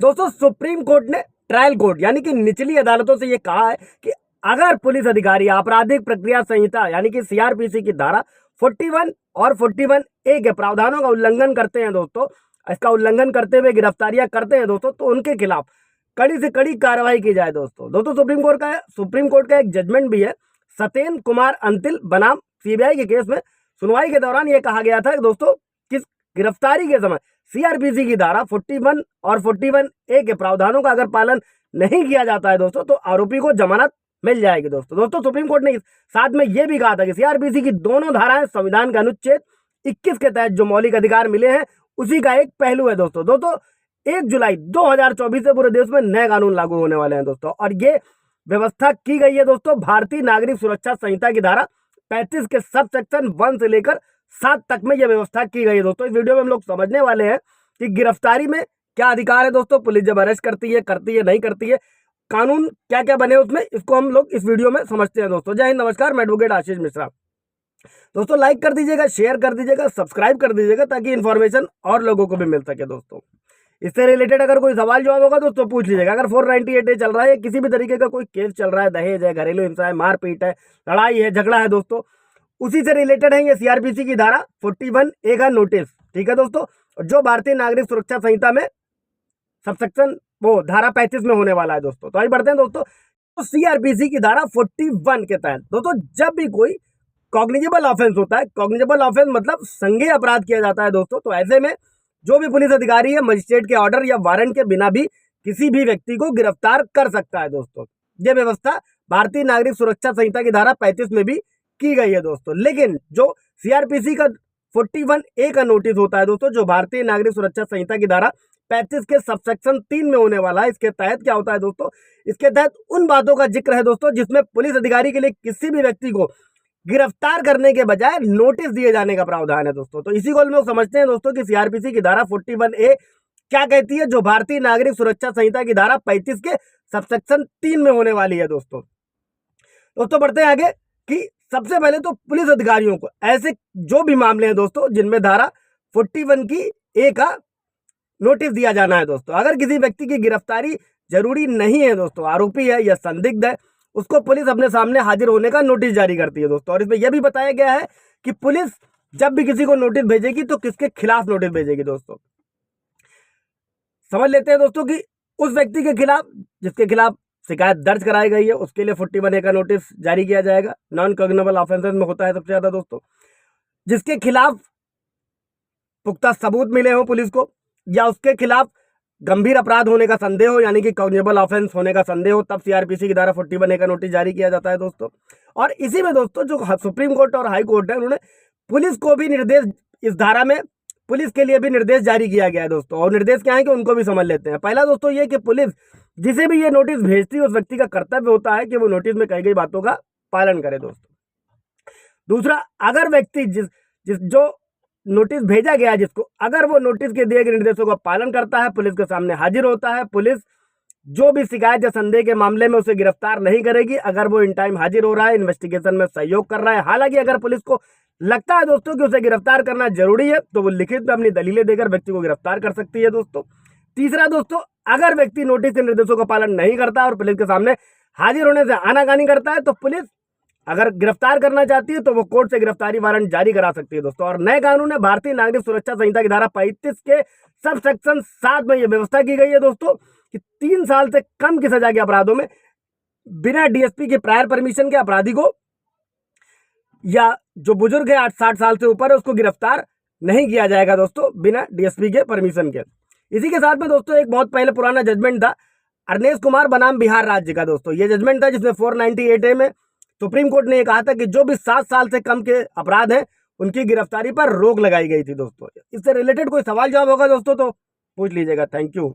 दोस्तों supreme court ने trial court यानी कि निचली अदालतों से ये कहा है कि अगर पुलिस अधिकारी आपराधिक प्रक्रिया संहिता यानी कि सीआरपीसी की धारा 41 और 41A के प्रावधानों का उल्लंघन करते हैं दोस्तों, इसका उल्लंघन करते हुए गिरफ्तारियां करते हैं दोस्तों, तो उनके खिलाफ कड़ी से कड़ी कार्रवाई की जाए दोस्तों सुप्रीम कोर्ट का एक जजमेंट भी है सत्येन कुमार अंतिल बनाम सीबीआई के केस में। सुनवाई के दौरान यह कहा गया था कि दोस्तों किस गिरफ्तारी के समय सीआरपीसी की धारा 41 और 41A के प्रावधानों का अगर पालन नहीं किया जाता है दोस्तों, तो आरोपी को जमानत मिल जाएगी दोस्तों सुप्रीम कोर्ट ने साथ में यह भी कहा था कि सीआरपीसी की दोनों धाराएं संविधान के अनुच्छेद 21 के तहत जो मौलिक अधिकार मिले हैं उसी का एक पहलू है दोस्तों 1 जुलाई 2024 से पूरे देश में नए कानून लागू होने वाले हैं दोस्तों, और ये व्यवस्था की गई है दोस्तों भारतीय नागरिक सुरक्षा संहिता की धारा 35 के सब सेक्शन 1 से लेकर 7 तक में यह व्यवस्था की गई है दोस्तों। इस वीडियो में हम लोग समझने वाले हैं कि गिरफ्तारी में क्या अधिकार है दोस्तों, पुलिस जब अरेस्ट करती है नहीं करती है, कानून क्या क्या बने उसमें, इसको हम लोग इस वीडियो में समझते हैं दोस्तों। जय हिंद, नमस्कार, मैं एडवोकेट आशीष मिश्रा। दोस्तों लाइक कर दीजिएगा, शेयर कर दीजिएगा, सब्सक्राइब कर दीजिएगा ताकि इन्फॉर्मेशन और लोगों को भी मिल सके दोस्तों। इससे रिलेटेड अगर कोई सवाल जवाब होगा दोस्तों पूछ लीजिएगा। अगर 498A चल रहा है, किसी भी तरीके का कोई केस चल रहा है, दहेज है, घरेलू हिंसा है, मारपीट है, लड़ाई है, झगड़ा है दोस्तों, उसी से रिलेटेड है ये सीआरपीसी की धारा 41A का नोटिस, ठीक है दोस्तों, जो भारतीय नागरिक सुरक्षा संहिता में सबसेक्शन वो धारा 35 में होने वाला है दोस्तों। तो आइए बढ़ते हैं दोस्तों। तो सीआरपीसी की धारा 41 के तहत दोस्तों जब भी कोई कॉग्निजेबल ऑफेंस होता है, कॉग्निजेबल ऑफेंस मतलब संज्ञेय अपराध किया जाता है दोस्तों, तो ऐसे में जो भी पुलिस अधिकारी है मजिस्ट्रेट के ऑर्डर या वारंट के बिना भी किसी भी व्यक्ति को गिरफ्तार कर सकता है दोस्तों। यह व्यवस्था भारतीय नागरिक सुरक्षा संहिता की धारा 35 में भी की गई है दोस्तों। लेकिन जो सीआरपीसी का 41A का नोटिस होता है दोस्तों, जो भारतीय नागरिक सुरक्षा संहिता की धारा 35 के सबसेक्शन 3 में होने वाला है, इसके तहत क्या होता है दोस्तों, इसके तहत उन बातों का जिक्र है दोस्तों जिसमें पुलिस अधिकारी के लिए किसी भी व्यक्ति को गिरफ्तार करने के बजाय नोटिस दिए जाने का प्रावधान है दोस्तों। तो इसी को हम लोग समझते हैं दोस्तों कि सीआरपीसी की धारा 41A क्या कहती है, जो भारतीय नागरिक सुरक्षा संहिता की धारा 35 के सबसेक्शन 3 में होने वाली है दोस्तों बढ़ते हैं आगे कि सबसे पहले तो पुलिस अधिकारियों को ऐसे जो भी मामले हैं दोस्तों जिनमें धारा 41A का नोटिस दिया जाना है दोस्तों। अगर किसी व्यक्ति की गिरफ्तारी जरूरी नहीं है दोस्तों, आरोपी है या संदिग्ध है, उसको पुलिस अपने सामने हाजिर होने का नोटिस जारी करती है दोस्तों। और इसमें यह भी बताया गया है कि पुलिस जब भी किसी को नोटिस भेजेगी तो किसके खिलाफ नोटिस भेजेगी दोस्तों। समझ लेते हैं दोस्तों कि उस व्यक्ति के खिलाफ जिसके खिलाफ शिकायत दर्ज कराई गई है उसके लिए 41A का नोटिस जारी किया जाएगा। नॉन कॉग्निजेबल ऑफेंसेस में होता है सबसे ज्यादा दोस्तों। जिसके खिलाफ पुख्ता सबूत मिले हो पुलिस को, या उसके खिलाफ गंभीर अपराध होने का संदेह हो यानी कि कॉग्निजेबल ऑफेंस होने का संदेह हो, तब सीआरपीसी की धारा 41A का नोटिस जारी किया जाता है दोस्तों। और इसी में दोस्तों जो सुप्रीम कोर्ट और हाई कोर्ट है उन्होंने पुलिस को भी निर्देश, इस धारा में पुलिस के लिए भी निर्देश जारी किया गया है दोस्तों। और निर्देश क्या है कि उनको भी समझ लेते हैं। पहला दोस्तों ये कि पुलिस जिसे भी ये नोटिस भेजती है उस व्यक्ति का कर्तव्य होता है कि वो नोटिस में कही गई बातों का पालन करे दोस्तों। दूसरा, अगर व्यक्ति जो नोटिस भेजा गया जिसको, अगर वो नोटिस के दिए गए निर्देशों का पालन करता है, पुलिस के सामने हाजिर होता है, पुलिस जो भी शिकायत या संदेह के मामले में उसे गिरफ्तार नहीं करेगी अगर वो इन टाइम हाजिर हो रहा है, इन्वेस्टिगेशन में सहयोग कर रहा है। हालांकि अगर पुलिस को लगता है दोस्तों कि उसे गिरफ्तार करना जरूरी है तो वो लिखित में अपनी दलीलें देकर व्यक्ति को गिरफ्तार कर सकती है दोस्तों। तीसरा दोस्तों, अगर व्यक्ति नोटिस के निर्देशों का पालन नहीं करता और पुलिस के सामने हाजिर होने से आनाकानी करता है तो पुलिस अगर गिरफ्तार करना चाहती है तो वो कोर्ट से गिरफ्तारी वारंट जारी करा सकती है दोस्तों। और नए कानून है भारतीय नागरिक सुरक्षा संहिता की धारा 35 के सब सेक्शन 7 में यह व्यवस्था की गई है दोस्तों कि 3 साल से कम की सजा के अपराधों में बिना डीएसपी के प्रायर परमिशन के अपराधी को, या जो बुजुर्ग है 60 साल से ऊपर है, उसको गिरफ्तार नहीं किया जाएगा दोस्तों बिना डीएसपी के परमिशन के। इसी के साथ में दोस्तों एक बहुत पहले पुराना जजमेंट था अरनेश कुमार बनाम बिहार राज्य का दोस्तों। ये जजमेंट था जिसमें 498A में सुप्रीम कोर्ट ने कहा था कि जो भी 7 साल से कम के अपराध हैं उनकी गिरफ्तारी पर रोक लगाई गई थी दोस्तों। इससे रिलेटेड कोई सवाल जवाब होगा दोस्तों तो पूछ लीजिएगा। Thank you.